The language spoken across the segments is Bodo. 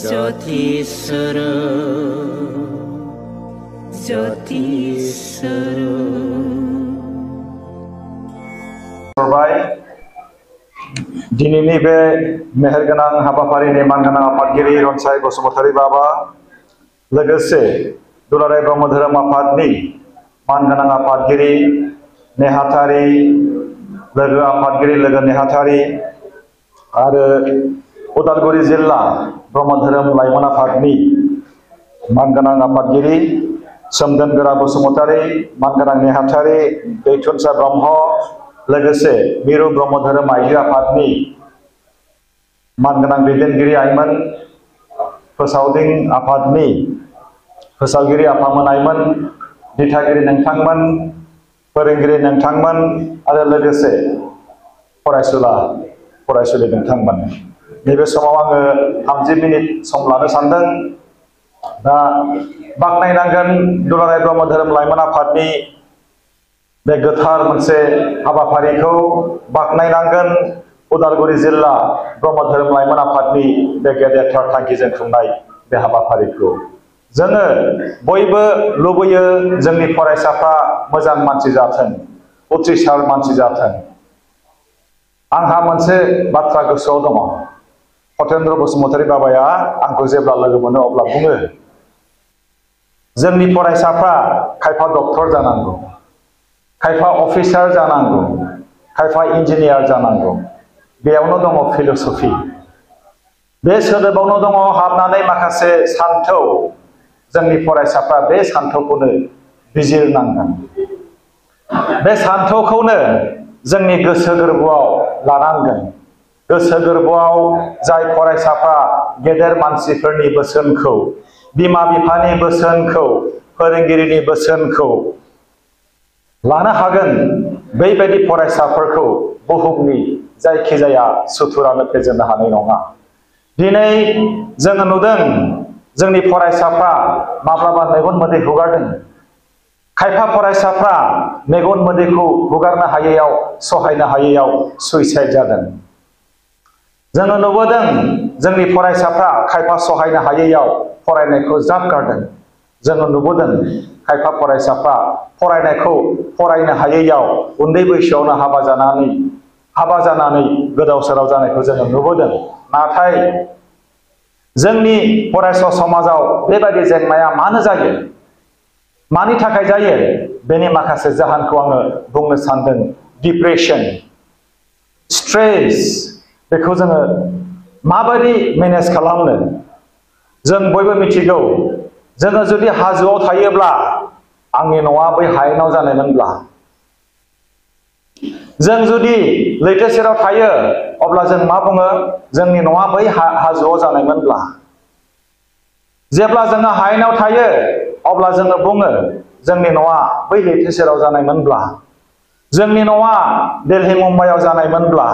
Jyotiswara दिनैनि बे मेहेरगोनां हाबाफारिनि मानगोनां आफादगिरि रनसाय बसुमतारी बाबा लोगोसे दुलाराय ब्रह्म धोरोम आफादनि मानगोनां आफादगिरि नेहाथारि लोगो आफादगिरि लोगो नेहाथारि आरो उदालगुरि जिल्ला ब्रह्म धोरोम लाइमोन आफादनि मानगोनां आफादगिरि सोमदोन गोरा बसुमतारी मानगोनां नेहाथारि दैथुनसा ब्रह्म लोगोसे मिरु ब्रह्म धोरोम आइजो आफादनि मानगोनां दैदेनगिरि आइमोन फोसावदिं आफादनि फोसावगिरि आफामोन आइमोन दिथागिरि नोंथांमोन फोरोंगिरि नोंथांमोन आरो लोगोसे फरायसुलि नोंथांमोन नैबे समाव आङो 30 मिनिट सम लानो सानदों दा बाख्नायनांगोन दुलाराय ब्रह्म धोरोम लाइमोन आफादनि बे गोथार मोनसे हाबाफारिखौ बाख्नायनांगोन उदालगुरि जिल्ला ब्रह्म धोरोम लाइमोन आफादनि बे गेदेरथार थांखिजों खुंनाय बे हाबाफारिखौ जोङो बयबो लुबैयो जोंनि फरायसाफ्रा मोजां मानसि जाथों उथ्रिसार मानसि जाथों आंहा मोनसे बाथ्रा गोसोआव दङ सत्येन्द्र बसुमतारी बाबाया आंखौ जेब्ला लोगो मोनो अब्ला बुङो जोंनि फरायसाफ्रा खायफा डक्टर जानांगौ खायफा अफिसार जानांगौ खायफा इन्जिनियार जानांगौ बेयावनो दङ फिलसफि बे सोदोबावनो दङ हाबनानै माखासे सान्थौ जोंनि फरायसाफ्रा बे सान्थौखौनो बिजिरनांगोन बे सान्थौखौनो जोंनि गोसो गोरबोआव लानांगोन गोसो गोरबोआव जाय फरायसाफ्रा गेदेर मानसिफोरनि बोसोनखौ बिमा बिफानि बोसोनखौ फोरोंगिरिनि बोसोनखौ लानो हागोन बैबायदि फरायसाफोरखौ बुहुमनि जायखिजाया सुथुरानो फेजेननो हानाय नङा दिनै जोङो नुदों जोंनि फरायसाफ्रा माब्लाबा मेगन मोदै हुगारदों खायफा फरायसाफ्रा मेगन मोदैखौ हुगारनो हायैयाव सहायनो हायैयाव सुइसाइड जादों जोङो नुबोदों जोंनि फरायसाफ्रा खायफा सहायनो हायैयाव फरायनायखौ ज्राब गारदों जोङो नुबोदों खायफा फरायसाफ्रा फरायनायखौ फरायनो हायैयाव उन्दै बैसोआवनो हाबा जानानै गोदाव सोराव जानायखौ जोङो नुबोदों नाथाय जोंनि फरायसा समाजाव बेबायदि जेंनाया मानो जायो मानि थाखाय जायो बेनि माखासे जाहोनखौ आङो बुंनो सानदों डिप्रेसन स्ट्रेस बेखौ जोङो माबायदि मेनेज खालामनो जों बयबो मिथिगौ जोङो जुदि हाजोआव थायोब्ला आंनि न'आ बै हायेनाव जानायमोनब्ला जों जुदि लैथो सेराव थायो अब्ला जों मा बुङो जोंनि न'आ बै हाजोआव जानायमोनब्ला जेब्ला जोङो हायेनाव थायो अब्ला जोङो बुङो जोंनि न'आ बै लैथो सेराव जानायमोनब्ला जोंनि न'आ दिल्ली मुम्बाइआव जानायमोनब्ला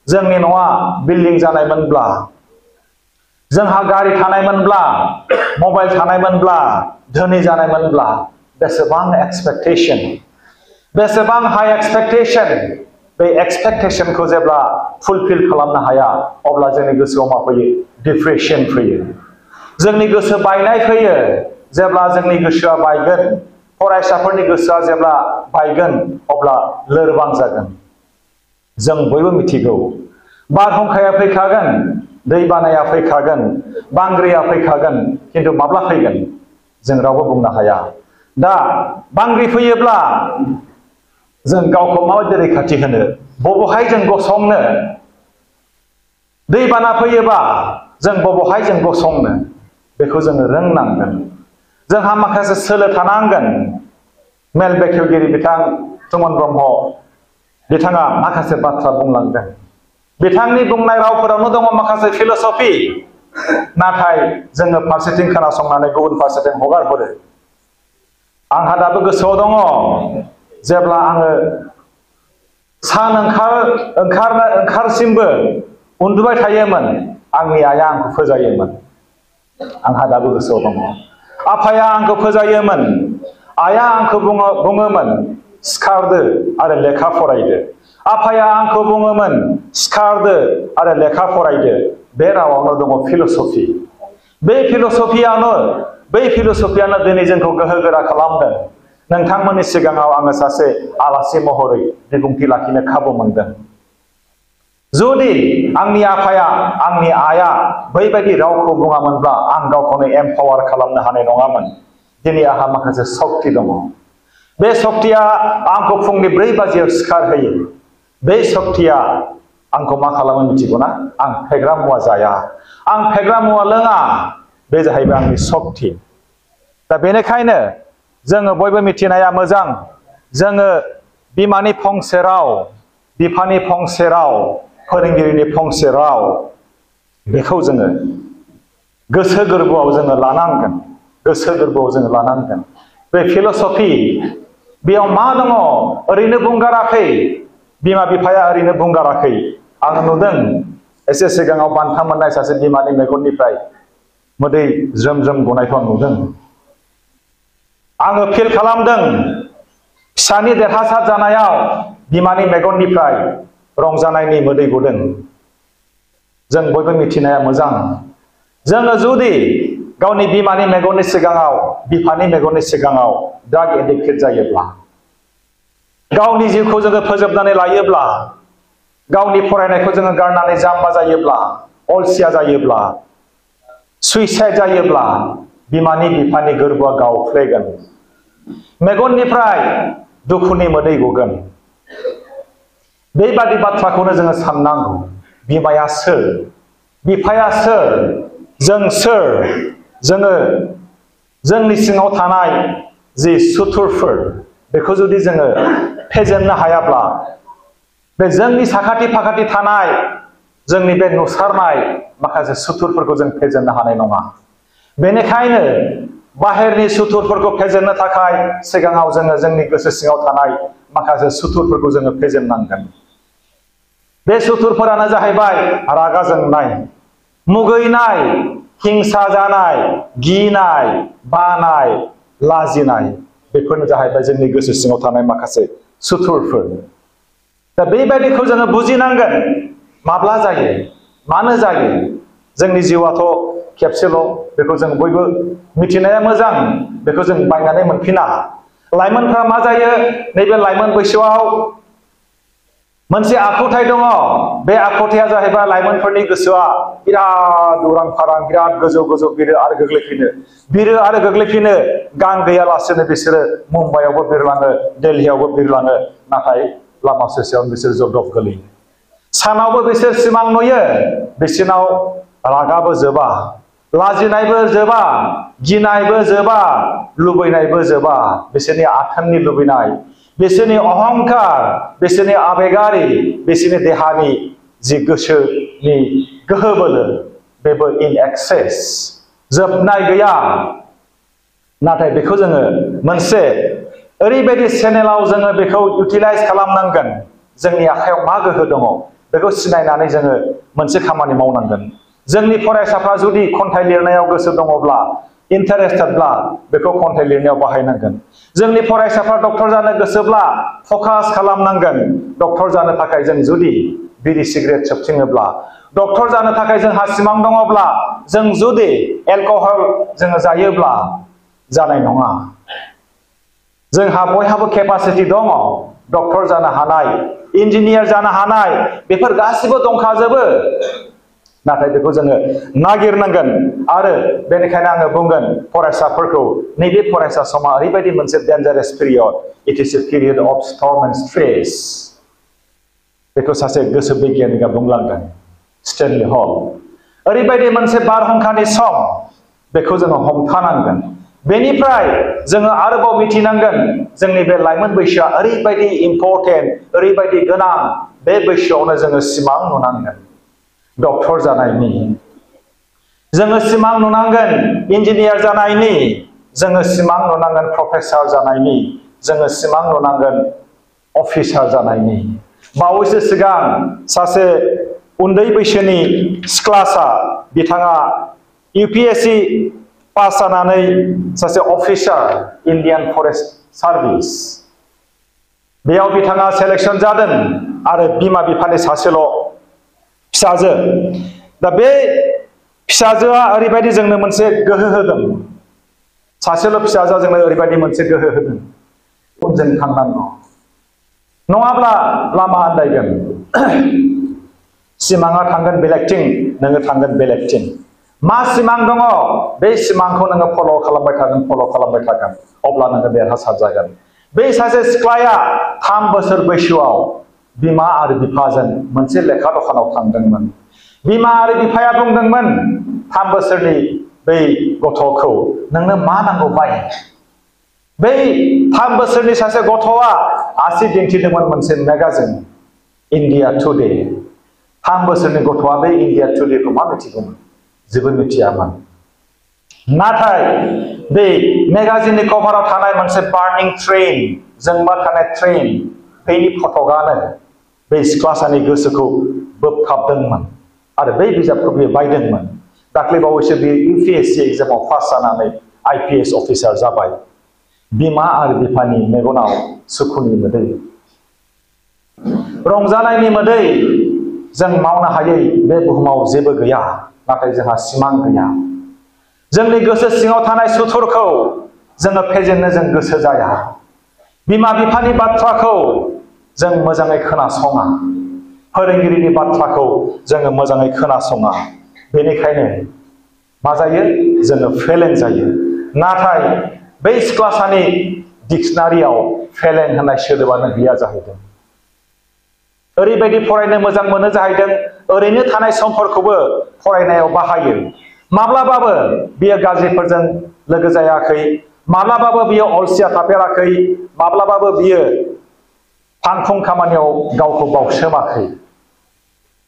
जोंनि न'आ बिल्डिं जानायमोनब्ला जोंहा गारि थानायमोनब्ला मबाइल थानायमोनब्ला धोनि जानायमोनब्ला बेसेबां एक्सपेक्टेशन बेसेबां हाई एक्सपेक्टेशन बे एक्सपेक्टेशनखौ जेब्ला फुलफिल खालामनो हाया अब्ला जोंनि गोसोआव मा फैयो डिप्रेशन फैयो जोंनि गोसो बायनाय फैयो जेब्ला जोंनि गोसोआ बायगोन फरायसाफोरनि गोसोआ जेब्ला बायगोन अब्ला लोरबां जागोन जों बयबो मिथिगौ बारहुंखाया फैखागोन दैबानाया फैखागोन बांग्रिया फैखागोन किन्तु माब्ला फैगोन जों रावबो बुंनो हाया दा बांग्रि फैयोब्ला जों गावखौ माबायदि रैखाथि होनो बबेहाय जों गसंनो दैबाना फैयोबा जों बबेहाय जों गसंनो बेखौ जोङो रोंनांगोन जोंहा माखासे सोलो थानांगोन मेल बेखेवगिरि बिथां सुमन ब्रह्म बिथाङा माखासे बाथ्रा बुंलांदों बिथांनि बुंनाय रावफोरावनो दङ माखासे फिलसफि नाथाय जोङो फारसेथिं खोनासंनानै गुबुन फारसेथिं हगार हरो आंहा दाबो गोसोआव दङ जेब्ला आङो सान ओंखारसिमबो उन्दुबाय थायोमोन आंनि आइया आंखौ फोजायोमोन आंहा दाबो गोसोआव दङ आफाया आंखौ फोजायोमोन आइया आंखौ बुङोमोन सिखारदो आरो लेखा फरायदो आफाया आंखौ बुङोमोन सिखारदो आरो लेखा फरायदो बे रावावनो दङ फिलसफि बे फिल'सफियानो दिनै जोंखौ गोहोगोरा खालामदों। नोंथांमोननि सिगाङाव आङो सासे आलासि महरै बिबुंथि लाखिनो खाबु मोनदों। जुदि आंनि आफाया आंनि आइया बैबायदि रावखौ बुङामोनब्ला आं गावखौनो एम्पावार खालामनो हानाय नङामोन। दिनै आंहा माखासे सक्ति दङ। बे सक्तिया आंखौ फुंनि 4 बाजियाव सिखारहोयो। बे सक्तिया आंखौ मा खालामो मिथिगौना? आं फेग्रा मुवा जाया, आं फेग्रा मुवा लोङा। बे जाहैबाय आंनि सक्ति। दा बेनिखायनो जोङो बयबो मिथिनाया मोजां। जोङो बिमानि फंसे राव, बिफानि फंसे राव, फोरोंगिरिनि फंसे राव, बेखौ जोङो गोसो गोरबोआव जोङो लानांगोन। गोसो गोरबोआव जोङो लानांगोन। बे फिल'सफि बेयाव मा दङ? ओरैनो बुंगाराखै। बिमा बिफाया ओरैनो बुंगाराखै। आं नुदों एसे सिगाङाव बान्था मोननाय सासे बिमानि मेगननिफ्राय मोदै ज्रोम ज्रोम गनायखौ आं नुदों। आङो फिल खालामदों फिसानि देरहासार जानायाव बिमानि मेगननिफ्राय रंजानायनि मोदै गदों। जों बयबो मिथिनाया मोजां। जोङो जुदि गावनि बिमानि मेगननि सिगाङाव, बिफानि मेगननि सिगाङाव ड्राग एडिक्टेड जायोब्ला, गावनि जिउखौ जोङो फोजोबनानै लायोब्ला, गावनि फरायनायखौ जोङो गारनानै जाम्बा जायोब्ला, अलसिया जायोब्ला, सुइसाइड जायोब्ला, बिमानि बिफानि गोरबोआ गावफ्लेगोन। मेगननिफ्राय दुखुनि मोदै गगोन। बेबादि बाथ्राखौनो जोङो साननांगौ। बिमाया सोर? बिफाया सोर? जों सोर? जोङो जोंनि सिङाव थानाय जि सुथुरफोर, बेखौ जुदि जोङो फेजेननो हायाब्ला, बे जोंनि साखाथि फाखाथि थानाय जोंनि बे नुसारनाय माखासे सुथुरफोरखौ जों फेजेननो हानाय नङा। बेनिखायनो बाहेरनि सुथुरफोरखौ फेजेननो थाखाय सिगाङाव जोङो जोंनि गोसो सिङाव थानाय माखासे सुथुरफोरखौ जोङो फेजेननांगोन। बे सुथुरफोरानो जाहैबाय रागा जोंनाय, मुगैनाय, हिंसा जानाय, गिनाय, बानाय, लाजिनाय। बेफोरनो जाहैबाय जोंनि गोसो सिङाव थानाय माखासे सुथुरफोर। दा बेबायदिखौ जोङो बुजिनांगोन। माब्ला जायो? मानो जायो? जोंनि जिउआथ' खेबसेल', बेखौ जों बयबो मिथिनाया मोजां। बेखौ जों बायनानै मोनफिना। लाइमोनफ्रा मा जायो? नैबे लाइमोन बैसोआव मोनसे आखुथाय दङ। बे आखुथाया जाहैबाय लाइमोनफोरनि गोसोआ बिराद उरां फारां, बिराद गोजौ गोजौ बिरो आरो गोग्लैफिनो, बिरो आरो गोग्लैफिनो। गां गैयालासेनो बिसोरो मुम्बाइआवबो बिरलाङो, दिल्लीयावबो बिरलाङो, नाथाय लामा ससेयाव बिसोर जब्दब गोलैयो। सानावबो बिसोर सिमां नुयो। बिसोरनाव रागाबो जोबा, लाजिनायबो जोबा, गिनायबो जोबा, लुबैनायबो जोबा। बिसोरनि आथोननि लुबैनाय, बिसोरनि अहंकार, बिसोरनि आबेगारि, बिसोरनि देहानि जि गोसोनि गोहो बोलो, बेबो इन एक्सेस, जोबनाय गैया। नाथाय बेखौ जोङो मोनसे ओरैबायदि चेनेलाव जोङो बेखौ इउटिलाइज खालामनांगोन। जोंनि आखायाव मा गोहो दङ बेखौ सिनायनानै जोङो मोनसे खामानि मावनांगोन। जोंनि फरायसाफ्रा जुदि खन्थाइ लिरनायाव गोसो दङब्ला, इन्टारेस्टेडब्ला, बेखौ खन्थाइ लिरनायाव बाहायनांगोन। जोंनि फरायसाफ्रा डक्टर जानो गोसोब्ला फकास खालामनांगोन। डक्टर जानो थाखाय जों जुदि बिरि सिगारेट सोबथिङोब्ला, डक्टर जानो थाखाय जोंहा सिमां दङब्ला, जों जुदि एलकहल जोङो जायोब्ला जानाय नङा। जोंहा बयहाबो केपासिटि दङ। डक्टर जानो हानाय, इन्जिनियार जानो हानाय, बेफोर गासिबो दंखाजोबो। नाथाय बेखौ जोङो नागिरनांगोन। आरो बेनिखायनो आङो बुंगोन फरायसाफोरखौ, नैबे फरायसा समा ओरैबायदि मोनसे dangerous period. It is a period of storm and stress. बेखौ सासे गोसो बिगियानिया बुंलांदों, स्टेनलि हल। ओरैबायदि मोनसे बारहुंखानि सम, बेखौ जोङो हमथानांगोन। बेनिफ्राय जोङो आरोबाव मिथिनांगोन जोंनि बे लाइमोन बैसोआ ओरैबायदि इम्परटेन्ट, ओरैबायदि गोनां। बे बैसोआवनो जोङो सिमां नुनांगोन डक्टर जानायनि, जोङो सिमां नुनांगोन इन्जिनियार जानायनि, जोङो सिमां नुनांगोन प्रफेसर जानायनि, जोङो सिमां नुनांगोन अफिसार जानायनि। बावैसो सिगां सासे उन्दै बैसोनि सिख्लासा, बिथाङा UPSC पास जानानै सासे अफिसार, इन्डियान फरेस्ट सार्भिस, बेयाव बिथाङा सेलेक्सन जादों। आरो बिमा बिफानि सासेल' फिसाजो। दा बे फिसाजोआ ओरैबायदि जोंनो मोनसे गोहो होदों, सासेल' फिसाजोआ जोंनो ओरैबायदि मोनसे गोहो होदों, उनजों थांनांगौ नङाब्ला लामा आन्दायगोन। सिमाङा थांगोन बेलेगथिं, नोङो थांगोन बेलेगथिं। मा सिमां दङ बे सिमांखौ नोङो फल' खालामबाय थागोन, अब्ला नोङो देरहासार जागोन। बै सासे सिख्लाया 3 बोसोर बैसोआव बिमा आरो बिफाजों मोनसे लेखा दखानाव थांदोंमोन। बिमा आरो बिफाया बुंदोंमोन 3 बोसोरनि बै गथ'खौ, नोंनो मा नांगौ बाय। बै 3 बोसोरनि सासे गथ'आ आसि दिन्थिदोंमोन मोनसे मेगाजिन, इन्डिया टुडे। 3 बोसोरनि गथ'आ बै इन्डिया टुडेखौ मा मिथिगौमोन? जेबो मिथियामोन। नाथाय बे मेगाजिननि कभाराव थानाय मोनसे बार्निं ट्रेन, जोंमा थानाय ट्रेन, बेनि फटकआनो बै सिख्लासानि गोसोखौ बोबथाबदोंमोन आरो बै बिजाबखौ बियो बायदोंमोन। दाख्लैबावैसो बियो UPSC एग्जामाव पास जानानै IPS अफिसार जाबाय। बिमा आरो बिफानि मेगनाव सुखुनि मोदै, रंजानायनि मोदै। जों मावनो हायै बे बुहुमाव जेबो गैया, नाथाय जोंहा सिमां गैया। जोंनि गोसो सिङाव थानाय सुथुरखौ जोङो फेजेननो जों गोसो जाया। बिमा बिफानि बाथ्राखौ जों मोजाङै खोनासङा, फोरोंगिरिनि बाथ्राखौ जोङो मोजाङै खोनासङा। बेनिखायनो मा जायो? जोङो फेलें जायो। नाथाय बै सिख्लासानि डिक्सनारियाव फेलें होननाय सोदोबानो गैया जाहैदों। ओरैबायदि फरायनो मोजां मोनो जाहैदों, ओरैनो थानाय समफोरखौबो फरायनायाव बाहायो। माब्लाबाबो बियो गाज्रिफोरजों लोगो जायाखै, माब्लाबाबो बियो अलसिया थाफेराखै, माब्लाबाबो बियो फांफुं खामानियाव गावखौ बावसोमाखै।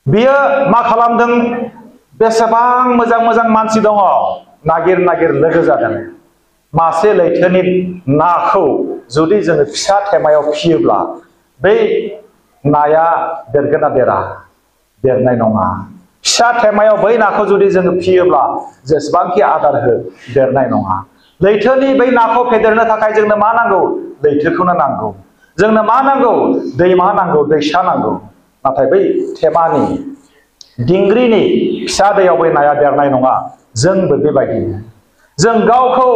बियो मा खालामदों? बेसेबां मोजां मोजां मानसि दङ, नागिर नागिर लोगो जादों। मासे लैथोनि नाखौ जुदि जोङो फिसा थेमायाव फियोब्ला बै नाया देरगोन ना देरा? देरनाय नङा। फिसा थेमायाव बै नाखौ जुदि जोङो फियोब्ला जेसेबांखि आदार हो, देरनाय नङा। लैथोनि बै नाखौ फेदेरनो थाखाय जोंनो मा नांगौ? लैथोखौनो नांगौ। जोंनो मा नांगौ? दैमा नांगौ, दैसा नांगौ। नाथाय बै थेमानि, दिंग्रिनि फिसा दैयाव बै नाया देरनाय नङा। जोंबो बेबायदिनो जों गावखौ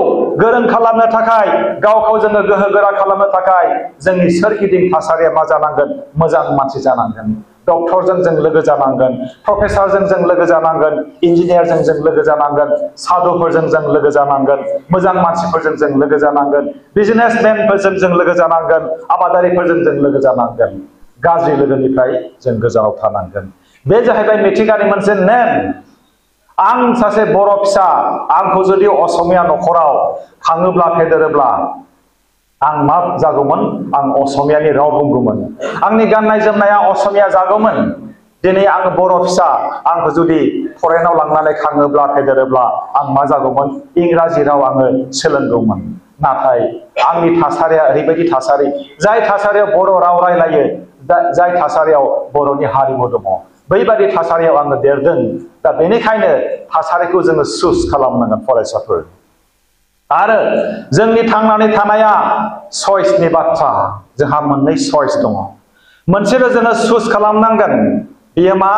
गोरों खालामनो थाखाय, गावखौ जोङो गोहोगोरा खालामनो थाखाय जोंनि सोरगिदिं थासारिया मा जानांगोन? मोजां मानसि जानांगोन। डक्टरजों जों लोगो जानांगोन, प्रफेसरजों जों लोगो जानांगोन, इन्जिनियारजों जों लोगो जानांगोन, साधुफोरजों जों लोगो जानांगोन, मोजां मानसिफोरजों जों लोगो जानांगोन, बिजनेसमेनफोरजों जों लोगो जानांगोन, आबादारिफोरजों जों लोगो जानांगोन। गाज्रि लोगोनिफ्राय जों गोजानाव थानांगोन। बे जाहैबाय मिथिंगानि मोनसे नेम। आं सासे बर' फिसा, आंखौ जुदि असमिया न'खराव खाङोब्ला, फेदेरोब्ला आं मा जागौमोन? आं असमियानि राव बुंगौमोन। आंनि गाननाय जोमनाया असमिया जागौमोन। दिनै आं बर' फिसा, आंखौ जुदि फरेनाव लांनानै खाङोब्ला, फेदेरोब्ला आं मा जागौमोन? इंराजि राव आङो सोलोंगौमोन। नाथाय आंनि थासारिया ओरैबायदि थासारि, जाय थासारियाव बर' राव रायलायो, जाय थासारियाव बर'नि हारिमु दङ, बैबादि थासारियाव आङो देरदों। दा बेनिखायनो थासारिखौ जोङो चुज खालामनांगोन फरायसाफोर। आरो जोंनि थांनानै थानाया चइसनि बाथ्रा। जोंहा मोननै चइस दङ। मोनसेल' जोङो चुज खालामनांगोन, बेयो मा?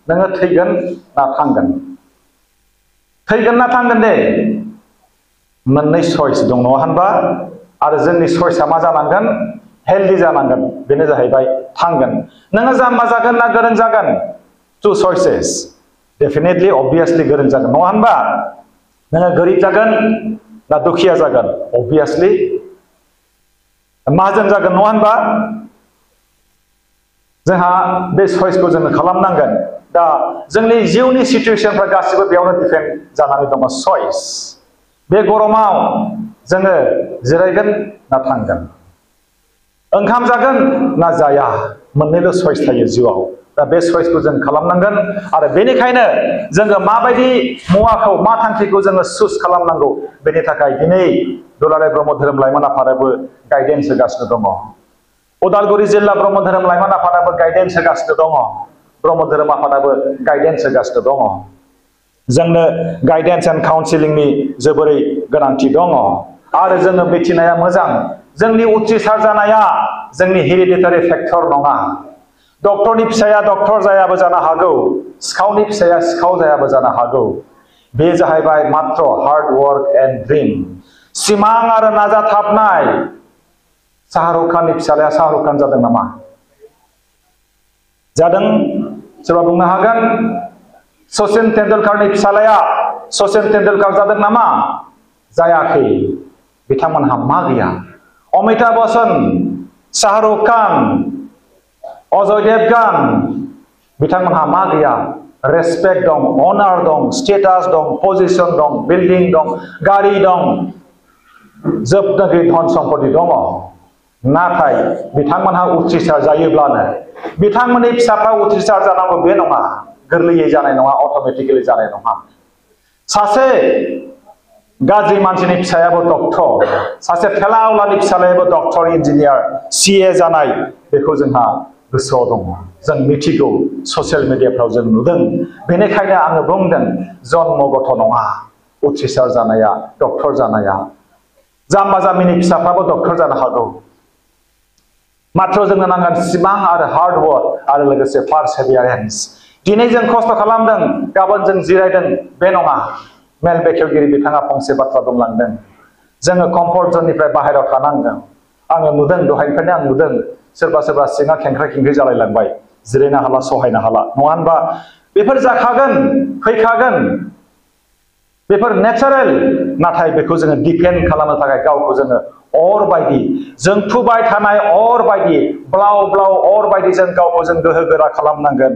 नोङो थैगोन ना थांगोन? थैगोन ना थांगोन दे? मोननै चइस दं, नङा होनबा? आरो जोंनि चइसआ मा जानांगोन? हेल्दि जानांगोन। बेनो जाहैबाय थांगोन। नोङो जाम्बा जागोन ना गोरों जागोन? 2 चइसेस। डेफिनेटलि, अबभियासलि गोरों जागोन, नङा होनबा? नोङो गोरिब जागोन ना दुखिया जागोन? अबभियासलि माहाजोन जागोन, नङा होनबा? जोंहा बे चइसखौ जोङो खालामनांगोन। दा जोंनि जिउनि सिचुएसनफ्रा गासिबो बेयावनो डिपेन्ड जानानै दङ। चइस। बे गरमाव जोङो जिरायगोन ना थांगोन? ओंखाम जागोन ना जाया? मोननैल' चइस थायो जिउआव। दा बे चइसखौ जों खालामनांगोन। आरो बेनिखायनो जोङो माबायदि मुवाखौ, मा थांखिखौ जोङो चुज खालामनांगौ, बेनि थाखाय दिनै दुलाराय ब्रह्म धोरोम लाइमोन आफादाबो गाइडेन्स होगासिनो दङ। उदालगुरि जिल्ला ब्रह्म धोरोम लाइमोन आफादाबो गाइडेन्स होगासिनो दङ। ब्रह्म धोरोम आफादाबो गाइडेन्स होगासिनो दङ। जोंनो गाइडेन्स एन्ड काउन्सिलिंनि जोबोरै गोनांथि दङ। आरो जोङो मिथिनाया मोजां, जोंनि उथ्रिसार जानाया जोंनि हेरिडिटारि फेक्टर नङा। डक्टरनि फिसाया डक्टर जायाबो जानो हागौ, सिखावनि फिसाया सिखाव जायाबो जानो हागौ। बे जाहैबाय मात्र हार्ड वर्क एंड ड्रीम सिमां आरो नाजाथाबनाय शाहरुख खाननि फिसालाया शाहरुख खान जादों नामा जादों सोरबा बुंनो हागोन सचिन तेंडुलकारनि फिसालाया सचिन तेंडुलकार जादों नामा जायाखै बिथांमोनहा मा गैया अमिताभ बच्चन शाहरुख खान अजय देवगन बिथांमोनहा मा गैया रेसपेक्ट दं अनार दं स्टेटास दं पोजिशन दं बिल्डिं दं गारि दं जोबनो गैयै धन सम्पति दङ नाथाय बिथांमोनहा उथ्रिसार जायोब्लानो बिथांमोननि फिसाफ्रा उथ्रिसार जानांगौ बे नङा गोरलैयै जानाय नङा अटोमेटिकली जानाय नङा सासे गाज्रि मानसिनि फिसायाबो डक्टर सासे थेला आवलानि फिसालायाबो डक्टर इन्जिनियार सीए जानाय बेखौ जोंहा गोसोआव दङ जों मिथिगौ ससियेल मिडियाफ्राव जों नुदों बेनिखायनो आङो बुंदों जन्म गथ' नङा उथ्रिसार जानाया डक्टर जानाया जाम्बा जाम्बिनि फिसाफ्राबो डक्टर जानो हागौ मात्र जोंनो नांगोन सिमां आरो हार्ड वर्क आरो लोगोसे पारसेभियारेन्स दिनै जों खस्थ' खालामदों गाबोन जों जिरायदों बे नङा मेल बेखेवगिरि बिथाङा फंसे बाथ्रा बुंलांदों जोङो कम्फर्ट जननिफ्राय बाहेरायाव थानांगोन आङो नुदों दहायनिफ्रायनो आं नुदों सोरबा सोरबा सिङा खेंख्रा खेंख्रि जालायलांबाय जिरायनो हाला सहायनो हाला नङा होनबा बेफोर जाखागोन फैखागोन बेफोर नेचारेल नाथाय बेखौ जोङो डिफेन्ड खालामनो थाखाय गावखौ जोङो अर बायदि जोंफुबाय थानाय अर बायदि ब्लाव ब्लाव अर बायदि जों गावखौ जों गोहो गोरा खालामनांगोन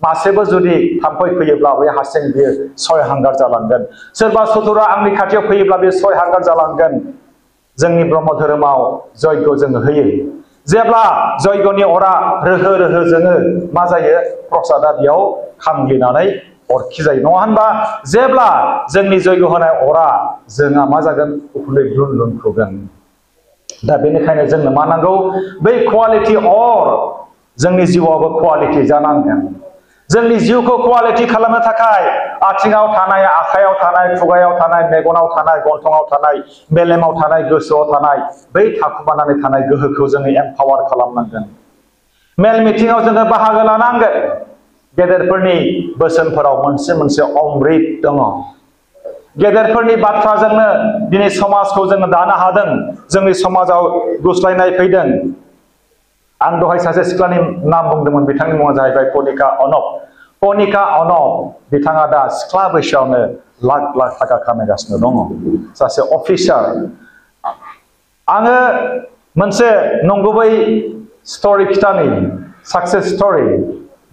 मासेबो जुदि थाम्फै फैयोब्ला बे हारसिं बियो सय हांगार जालांगोन सोरबा सुथुरा आंनि खाथियाव फैयोब्ला बे सय हांगार जालांगोन जोंनि ब्रह्म धोरोमाव जयग जों होयो जेब्ला जयगनि अरा रोहो रोहो जोङो मा जायो प्रसादा बेयाव खामग्लिनानै अरखि जायो नङा होनबा जेब्ला जोंनि जयग होनाय अरा जोंहा मा जागोन उखुन्दै लुन लुन खुगोन दा बेनिखायनो जोंनो मा नांगौ बै क्वालिटी अर जोंनि जिउआवबो क्वालिटी जानांगोन जोंनि जिउखौ क्वालिटी खालामनो थाखाय आथिङाव थानाय आखायाव थानाय खुगायाव थानाय मेगनाव थानाय गन्थङाव थानाय मेलेमाव थानाय गोसोआव थानाय बै थाखुमानानै थानाय गोहोखौ जोङो एम्पावार खालामनांगोन मेल मिटिङाव जोङो बाहागो लानांगोन गेदेरफोरनि बोसोनफोराव मोनसे मोनसे अमृत दङ गेदेरफोरनि बाथ्राजोंनो दिनै समाजखौ जोङो दानो हादों जोंनि समाजाव गुस्लायनाय फैदों आं दहाय सासे सिख्लानि नाम बुंदोंमोन बिथांनि मुङा जाहैबाय कनिका अनब बिथाङा दा सिख्ला बैसोआवनो लाख लाख थाखा खामायगासिनो दङ सासे अफिसार आङो मोनसे नंगुबै स्टोरी खिथानि सक्सेस स्टोरी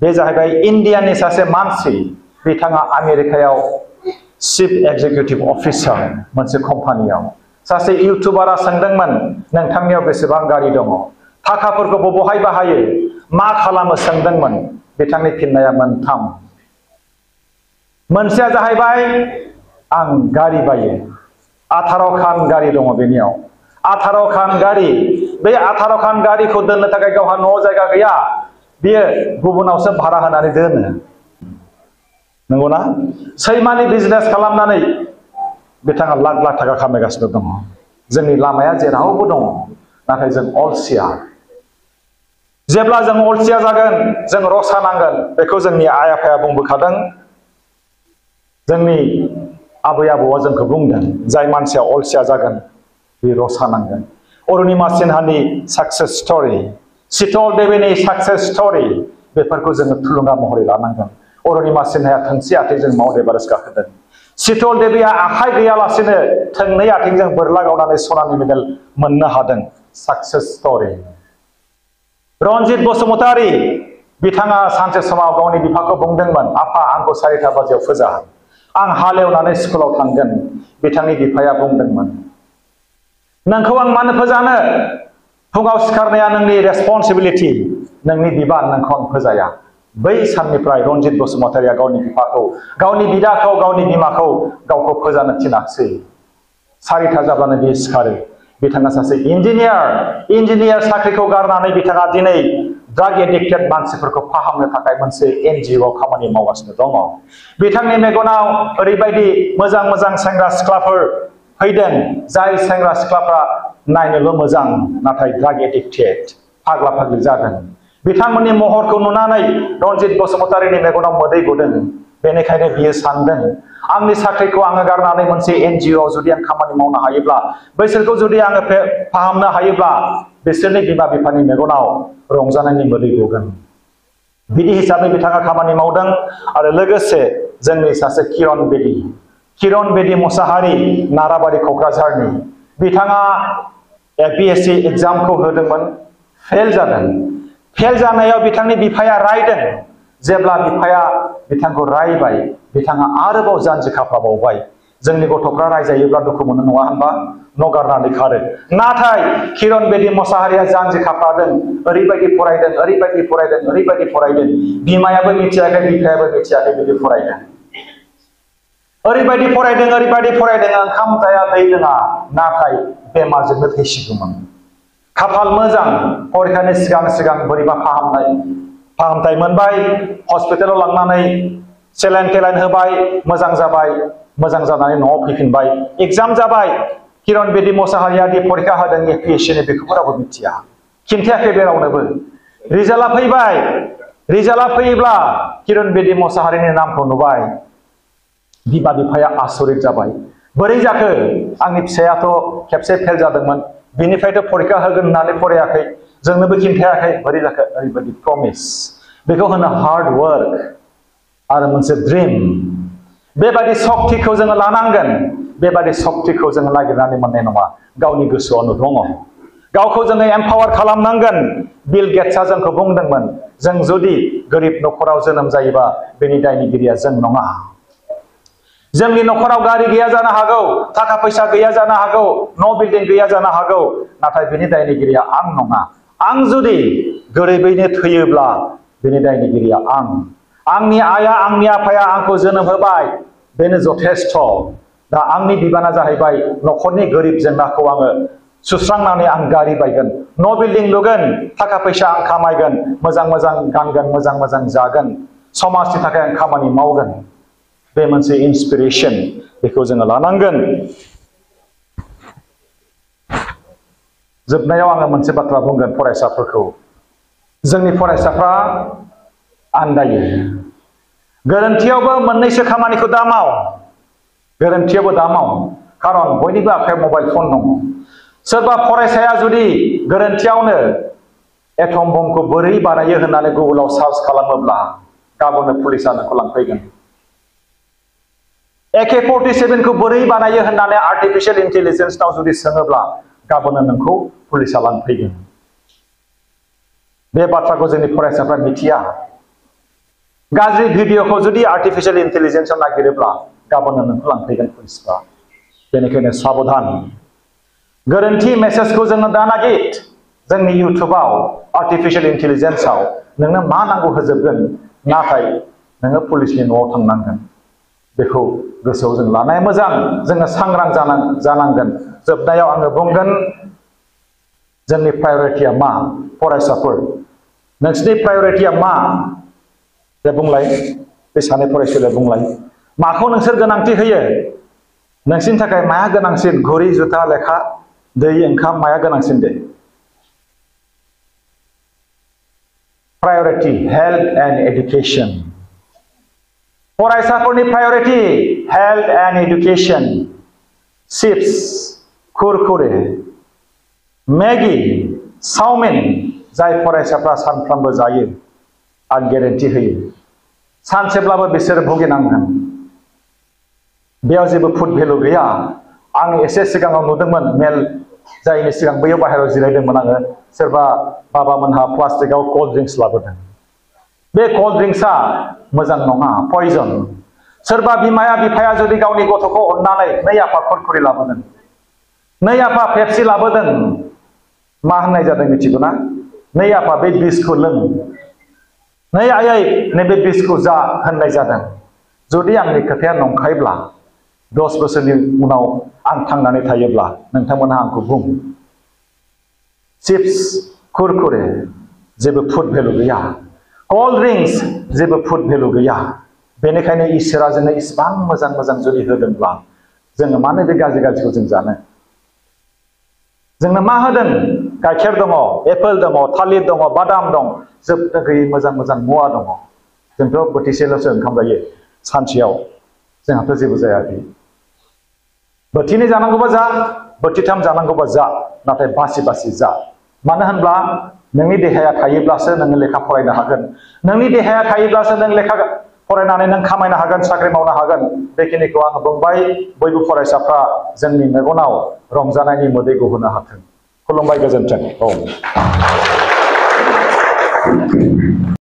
बे जाहैबाय इन्डियानि सासे मानसि बिथाङा आमेरिकायाव चिफ एक्जिकिउटिभ अफिसार मोनसे कम्पानियाव सासे इउटुबारा सोंदोंमोन नोंथांनियाव बेसेबां गारि दङ थाखाफोरखौ बबेहाय बाहायो मा खालामो सोंदोंमोन बिथांनि फिननाया मोनथाम मोनसेया जाहैबाय आं गारि बायो 18 खान गारि दङ बेनियाव 18 खान गारि बे 18 खान गारिखौ दोननो थाखाय गावहा न'आव जायगा गैया बियो गुबुनावसो भारा होनानै दोनो नंगौना सैमानि बिजनेस खालामनानै बिथाङा लाख लाख थाखा खामायगासिनो दङ जोंनि लामाया जेरावबो दङ नाथाय जों अलसिया जेब्ला जों अलसिया जागोन जों रसा नांगोन बेखौ जोंनि आइ आफाया बुंबोखादों जोंनि आबै आबौआ जोंखौ बुंदों जाय मानसिया अलसिया जागोन बे रसा नांगोन अरुणिमा सिन्हानि सक्सेस स्टोरी शीतल देवीनि सक्सेस स्टोरी बेफोरखौ जोङो थुलुंगा महरै लानांगोन अरुणिमा सिन्हाया थोंसे आथिंजों माउन्ट एभारेस्ट गाखोदों शीतल देवीया आखाइ गैयालासेनो थोंनै आथिंजों बोरला गावनानै सनानि मेडेल मोननो हादों सक्सेस स्टोरी रनजित बसुमतारी बिथाङा सानसे समाव गावनि बिफाखौ बुंदोंमोन आफा आंखौ 4टा बाजियाव फोजा आं हालेवनानै स्कुलाव थांगोन बिथांनि बिफाया बुंदोंमोन नोंखौ आं मानो फोजानो फुङाव सिखारनाया नोंनि रेसपन्सिबिलिटि नोंनि बिबान नोंखौ आं फोजाया बै साननिफ्राय रनजित बसुमतारीया गावनि बिफाखौ गावनि बिदाखौ गावनि बिमाखौ गावखौ फोजानो थिनाखसै 4टा जाब्लानो बियो सिखारो बिथाङा सासे इन्जिनियार साख्रिखौ गारनानै बिथाङा दिनै ड्राग एडिक्टेड मानसिफोरखौ फाहामनो थाखाय मोनसे एनजिअ खामानि मावगासिनो दङ बिथांनि मेगनाव ओरैबायदि मोजां मोजां सेंग्रा सिख्लाफोर फैदों जाय सेंग्रा सिख्लाफ्रा नायनोल' मोजां नाथाय ड्राग एडिक्टेड फाग्ला फाग्लि जादों बिथांमोननि महरखौ नुनानै रनजित बसुमतारीनि मेगनाव मोदै गदों बेनिखायनो बियो सानदों आंनि साख्रिखौ आङो गारनानै मोनसे NGO जुदि आं खामानि मावनो हायोब्ला बैसोरखौ जुदि आङो फाहामनो हायोब्ला बिसोरनि बिमा बिफानि मेगनाव रंजानायनि मोदै गगोन बिदि हिसाबै बिथाङा खामानि मावदों आरो लोगोसे जोंनि सासे किरण बेदी मुसाहारि नाराबारि क'क्राझारनि बिथाङा APSC एग्जामखौ होदोंमोन फेल जानायाव बिथांनि बिफाया रायदों जेब्ला बिफाया बिथांखौ रायबाय बिथाङा आरोबाव जानजि खाफ्राबावबाय जोंनि गथ'फ्रा रायजायोब्ला दुखु मोनो नङा होनबा न' गारनानै खारो नाथाय किरण बेदी मुसाहारिया जानजि खाफ्रादों ओरैबायदि फरायदों बिमायाबो मिथियाखै बिफायाबो मिथियाखै बिदि फरायदों ओरैबायदि फरायदों ओंखाम जाया दै लोङा नाथाय बेमारजोंनो थैसिगौमोन खाफाल मोजां फरिखानि सिगां बोरैबा फाहामथाय मोनबाय हस्पिटालाव लांनानै सेलाइन होबाय मोजां जानानै न'आव फैफिनबाय एग्जाम जाबाय किरण बेदी मुसाहारिया दि फरिखा होदों APSC नि बेखौबो रावबो मिथिया खिन्थायाखै बे रावनोबो रिजाल्टआ फैयोब्ला किरण बेदी मुसाहारिनि नामखौ नुबाय बिमा बिफाया आसरित जाबाय बोरै जाखो आंनि फिसायाथ' खेबसे फेल जादोंमोन बिनिफ्रायथ' फरिखा होगोन होननानै फरायाखै जोंनोबो खिन्थायाखै बोरै जाखो ओरैबायदि प्रमिस बेखौ होनो हार्ड वर्क आरो मोनसे ड्रिम बेबायदि सक्तिखौ जोङो लानांगोन बेबायदि सक्तिखौ जोङो नागिरनानै मोननाय नङा गावनि गोसोआवनो दङ गावखौ जोङो एम्पावार खालामनांगोन बिल गेट्सआ जोंखौ बुंदोंमोन जों जुदि गोरिब न'खराव जोनोम जायोबा बेनि दायनिगिरिया जों नङा जोंनि न'खराव गारि गैया जानो हागौ थाखा फैसा गैया जानो हागौ न' बिल्डिं गैया जानो हागौ नाथाय बेनि दायनिगिरिया आं नङा आं जुदि गोरिबैनो थैयोब्ला बेनि दायनिगिरिया आंनि आइया आंनि आफाया आंखौ जोनोम होबाय बेनो जथेस्थ दा आंनि बिबाना जाहैबाय न'खरनि गोरिब जेंनाखौ आङो सुस्रांनानै आं गारि बायगोन न' बिल्डिं लुगोन थाखा फैसा आं खामायगोन मोजां गानगोन मोजां जागोन समाजनि थाखाय आं खामानि मावगोन बे मोनसे इन्सपिरेसन बेखौ जोङो लानांगोन जोबनायाव आङो मोनसे बाथ्रा बुंगोन फरायसाफोरखौ जोंनि फरायसाफ्रा आन्दायो गोरोन्थियावबो मोननैसो खामानिखौ दामाव खारन बयनिबो आखायाव मबाइल फन दङ सोरबा फरायसाया जुदि गोरोन्थियावनो एटम बमखौ बोरै बानायो होननानै गुगोलाव सार्च खालामोब्ला गाबोननो पुलिसआ नोंखौ लांफैगोन AK-47 खौ बोरै बानायो होननानै आर्टिफिशियल इन्टेलिजेन्सनाव जुदि सोङोब्ला गाबोननो नोंखौ पुलिसआ लांफैगोन बे बाथ्राखौ जोंनि फरायसाफ्रा मिथिया गाज्रि भिडिअखौ जुदि आर्टिफिशियल इन्टेलिजेन्सआव नागिरोब्ला गाबोननो नोंखौ लांफैगोन पुलिसफ्रा बेनिखायनो साबधान गोरोन्थि मेसेजखौ जोङो दा नागिर जोंनि इउटुबाव आर्टिफिशियल इन्टेलिजेन्सआव नोंनो मा नांगौ होजोबगोन नाथाय नोङो पुलिसनि न'आव थांनांगोन बेखौ गोसोआव जों लानाया मोजां जोङो सांग्रां जानांगोन जोबनायाव आङो बुंगोन जोंनि प्रायरिटिया मा फरायसाफोर नोंसिनि प्रायरिटिया मा दे बुंलाय बे सानै फरायसालिया बुंलाय माखौ नोंसोर गोनांथि होयो नोंसिनि थाखाय माया गोनांसिन घरि जुथा लेखा दै ओंखाम माया गोनांसिन दे प्रायरिटि हेल्थ एन्ड एडुकेसन फरायसाफोरनि priority health and education chips Kurkure मेगि चाउमिन जाय फरायसाफ्रा सानफ्रोमबो जायो आं गेरेन्टि होयो सानसेब्लाबो बिसोर भुगिनांगोन बेयाव जेबो फुड भेलु गैया आं एसे सिगाङाव नुदोंमोन मेल जायनि सिगां बैयाव बाहेरायाव जिरायदोंमोन आङो सोरबा बाबामोनहा प्लास्टिकआव कोल्ड ड्रिंक्स लाबोदों बे कोल्ड ड्रिंक्सआ मोजां नङा पयजन सोरबा बिमाया बिफाया जुदि गावनि गथ'खौ अननानै नै आफा कुरकुरे लाबोदों नै आफा पेप्सि लाबोदों मा होननाय जादों मिथिगौ ना नै आफा बे बिसखौ लों नै आयै नैबे बिसखौ जा होननाय जादों जुदि आंनि खोथाया नंखायब्ला 10 बोसोरनि उनाव आं थांनानै थायोब्ला नोंथांमोनहा आंखौ बुं चिप्स कुरकुरे जेबो फुड भेलु गैया कोल्ड ड्रिंक्स जेबो फुड भेलु गैया बेनिखायनो इसोरा जोंनो इसेबां मोजां जुदि होदोंब्ला जोङो मानो बे गाज्रिखौ जों जानो जोंनो मा होदों गाइखेर दङ एप्पल दङ थालिर दङ बादाम दं जोबनो गैयै मोजां मुवा दङ जोंथ' बोथिसेल'सो ओंखाम जायो सानसेयाव जोंहाथ' जेबो जायाखै बोथिनै जानांगौबा जा बोथिथाम जानांगौबा जा नाथाय बासि बासि जा मानो होनब्ला नोंनि देहाया थायोब्लासो नोङो लेखा फरायनो हागोन नोंनि देहाया थायोब्लासो नों लेखा फरायनानै नों खामायनो हागोन साख्रि मावनो हागोन बेखिनिखौ आङो बुंबाय बयबो फरायसाफ्रा जोंनि मेगनाव रंजानायनि मोदै गहोनो हाथों खुलुमबाय गोजोन्थों औ